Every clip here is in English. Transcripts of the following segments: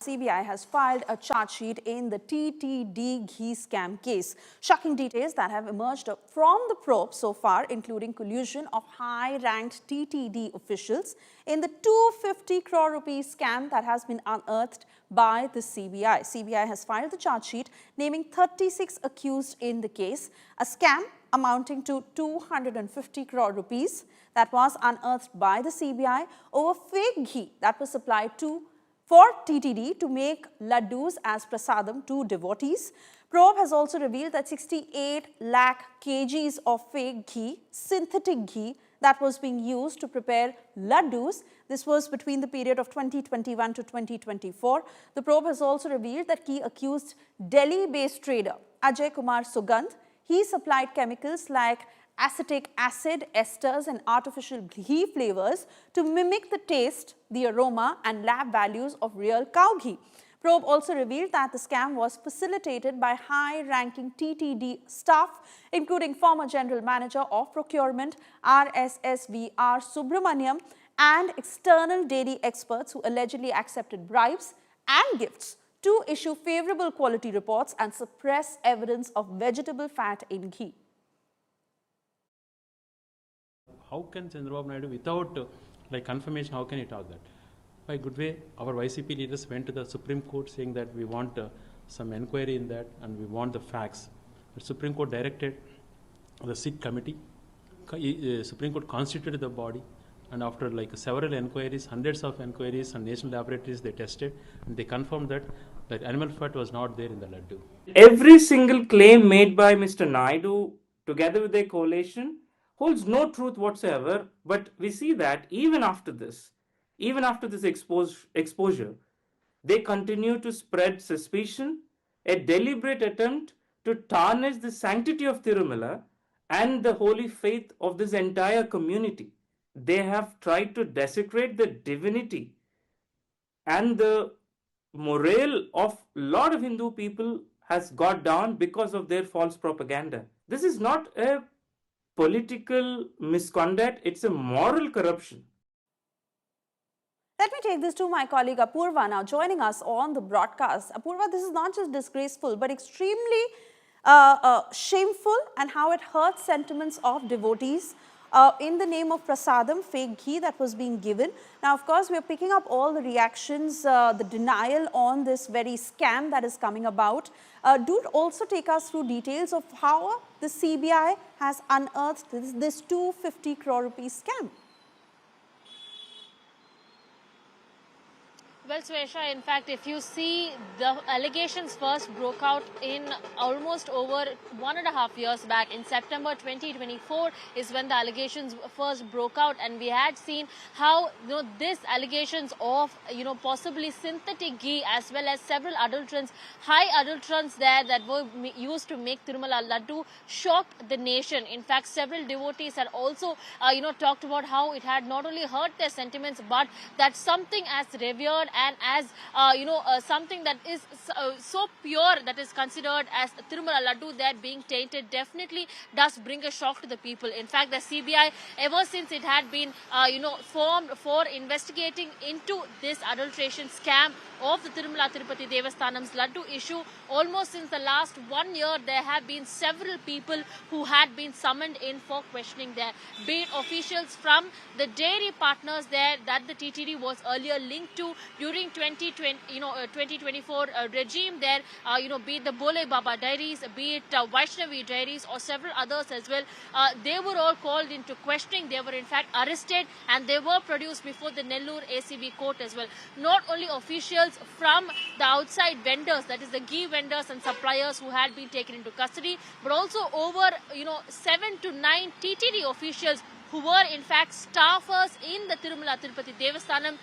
CBI has filed a charge sheet in the TTD Ghee scam case. Shocking details that have emerged from the probe so far, including collusion of high-ranked TTD officials in the 250 crore rupees scam that has been unearthed by the CBI. CBI has filed the charge sheet naming 36 accused in the case, a scam amounting to 250 crore rupees that was unearthed by the CBI over fake ghee that was supplied for TTD to make laddus as prasadam to devotees. Probe has also revealed that 68 lakh kgs of fake ghee, synthetic ghee, that was being used to prepare laddus. This was between the period of 2021 to 2024. The probe has also revealed that key accused Delhi-based trader Ajay Kumar Sugandh, he supplied chemicals like acetic acid, esters and artificial ghee flavors to mimic the taste, the aroma and lab values of real cow ghee. Probe also revealed that the scam was facilitated by high-ranking TTD staff, including former General Manager of Procurement RSSVR Subramaniam and external dairy experts who allegedly accepted bribes and gifts to issue favourable quality reports and suppress evidence of vegetable fat in ghee. How can Chandrababu Naidu, without confirmation, how can he talk that? By good way, our YCP leaders went to the Supreme Court saying that we want some enquiry in that and we want the facts. The Supreme Court directed the SIT committee. Supreme Court constituted the body, and after several enquiries, hundreds of enquiries and national laboratories, they tested and they confirmed that animal fat was not there in the laddu. Every single claim made by Mr. Naidu together with their coalition holds no truth whatsoever, but we see that even after this exposure, they continue to spread suspicion, a deliberate attempt to tarnish the sanctity of Tirumala and the holy faith of this entire community. They have tried to desecrate the divinity and the morale of a lot of Hindu people has got down because of their false propaganda. This is not a political misconduct, it's a moral corruption. Let me take this to my colleague Apoorva now joining us on the broadcast. Apoorva, this is not just disgraceful but extremely shameful, and how it hurts sentiments of devotees in the name of prasadam, fake ghee that was being given. Now, of course, we are picking up all the reactions, the denial on this very scam that is coming about. Do also take us through details of how the CBI has unearthed this 250 crore rupees scam. Well, Swesha, in fact, if you see, the allegations first broke out in almost over 1.5 years back. In September 2024 is when the allegations first broke out, and we had seen how these allegations of possibly synthetic ghee as well as several adulterants, high adulterants there that were used to make Tirumala Laddu shocked the nation. In fact, several devotees had also talked about how it had not only hurt their sentiments but that something as revered and as something that is so pure, that is considered as Tirumala Laddu, that being tainted definitely does bring a shock to the people. In fact, the CBI, ever since it had been formed for investigating into this adulteration scam of the Tirumala Tirupati Devasthanams Laddu issue, almost since the last 1 year, there have been several people who had been summoned in for questioning there, be it officials from the dairy partners there that the TTD was earlier linked to during 2024 regime there, be it the Bole Baba dairies, be it Vaishnavi dairies or several others as well. They were all called into questioning. They were in fact arrested and they were produced before the Nellore ACB court as well. Not only officials from the outside vendors, that is the ghee vendors and suppliers who had been taken into custody, but also over 7 to 9 TTD officials who were in fact staffers in the Tirumala Tirupati Devasthanam.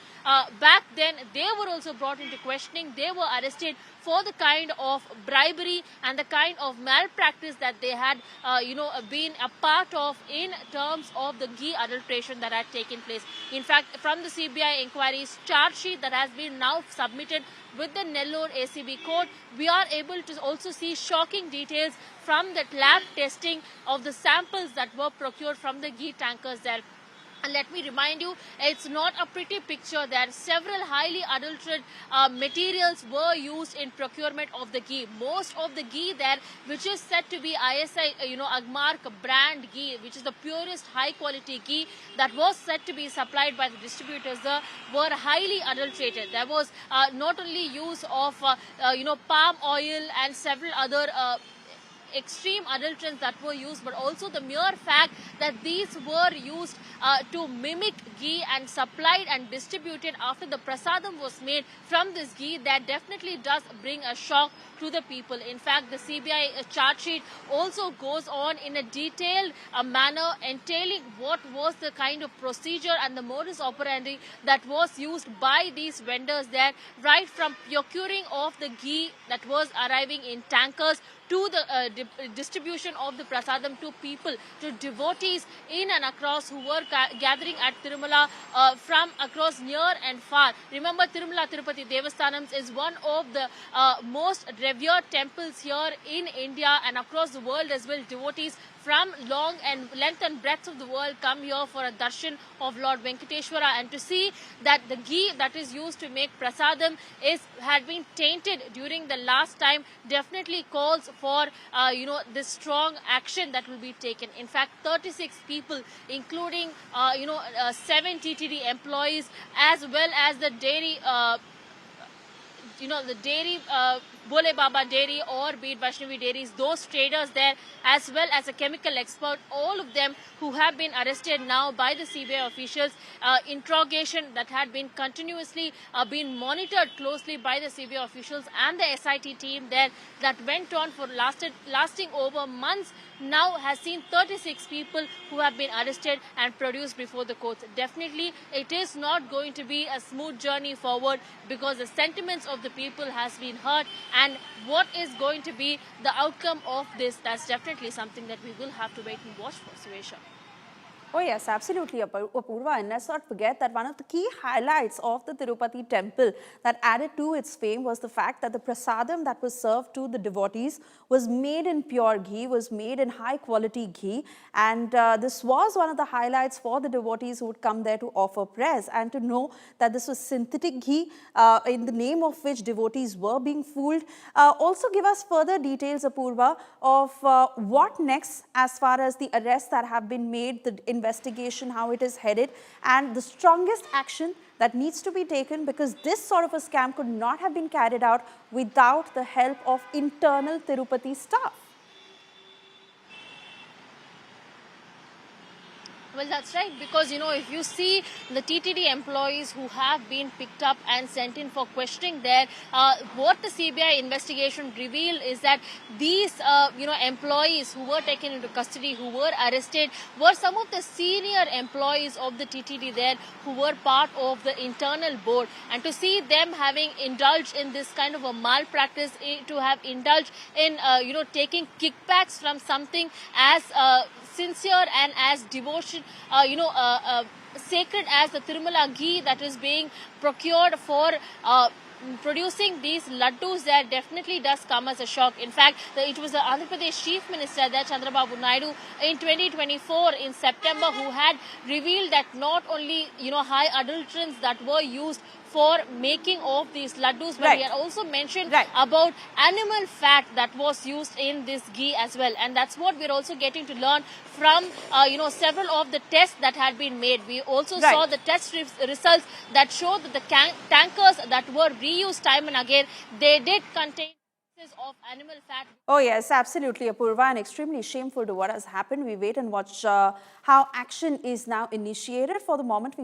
Back then, they were also brought into questioning. They were arrested for the kind of bribery and the kind of malpractice that they had been a part of in terms of the ghee adulteration that had taken place. In fact, from the CBI inquiry's charge sheet that has been now submitted with the Nellore ACB court, we are able to also see shocking details from that lab testing of the samples that were procured from the ghee tankers there. And let me remind you, it's not a pretty picture that several highly adulterated materials were used in procurement of the ghee. Most of the ghee there, which is said to be ISI, Agmark brand ghee, which is the purest high quality ghee that was said to be supplied by the distributors, were highly adulterated. There was not only use of, palm oil and several other extreme adulterants that were used, but also the mere fact that these were used to mimic ghee and supplied and distributed after the prasadam was made from this ghee, that definitely does bring a shock to the people. In fact, the CBI charge sheet also goes on in a detailed manner entailing what was the kind of procedure and the modus operandi that was used by these vendors there, right from procuring of the ghee that was arriving in tankers to the distribution of the prasadam to people, to devotees in and across who were gathering at Tirumala from across near and far. Remember, Tirumala Tirupati Devasthanams is one of the most revered temples here in India and across the world as well. Devotees from long and length and breadth of the world come here for a darshan of Lord Venkateshwara, and to see that the ghee that is used to make prasadam had been tainted during the last time definitely calls for this strong action that will be taken. In fact, 36 people, including 7 TTD employees, as well as the dairy Bole Baba Dairy or be it Vaishnavi Dairies, those traders there, as well as a chemical expert, all of them who have been arrested now by the CBI officials. Interrogation that had been continuously been monitored closely by the CBI officials and the SIT team there, that went on for lasting over months, now has seen 36 people who have been arrested and produced before the courts. Definitely, it is not going to be a smooth journey forward, because the sentiments of the people has been hurt, and what is going to be the outcome of this, that's definitely something that we will have to wait and watch for, Suesha. Oh yes, absolutely, Apoorva. And let's not forget that one of the key highlights of the Tirupati temple that added to its fame was the fact that the prasadam that was served to the devotees was made in pure ghee, was made in high quality ghee. And this was one of the highlights for the devotees who would come there to offer prayers, and to know that this was synthetic ghee in the name of which devotees were being fooled. Also give us further details, Apoorva, of what next as far as the arrests that have been made, the investigation, how it is headed, and the strongest action that needs to be taken, because this sort of a scam could not have been carried out without the help of internal Tirupati staff. Well, that's right, because, if you see the TTD employees who have been picked up and sent in for questioning there, what the CBI investigation revealed is that these, employees who were taken into custody, who were arrested, were some of the senior employees of the TTD there who were part of the internal board. And to see them having indulged in this kind of a malpractice, to have indulged in, taking kickbacks from something as sincere and as devotion, sacred as the Tirumala ghee that is being procured for producing these laddus, there definitely does come as a shock. In fact, it was the Andhra Pradesh Chief Minister there, Chandrababu Naidu, in 2024 in September, who had revealed that not only high adulterants that were used for making of these laddus, but he had also mentioned about animal fat that was used in this ghee as well. And that's what we're also getting to learn from several of the tests that had been made. We also saw the test results that showed that the tankers that were reused time and again, they did contain of animal fat. Oh yes, absolutely, Apoorva, and extremely shameful to what has happened. We wait and watch how action is now initiated. For the moment, we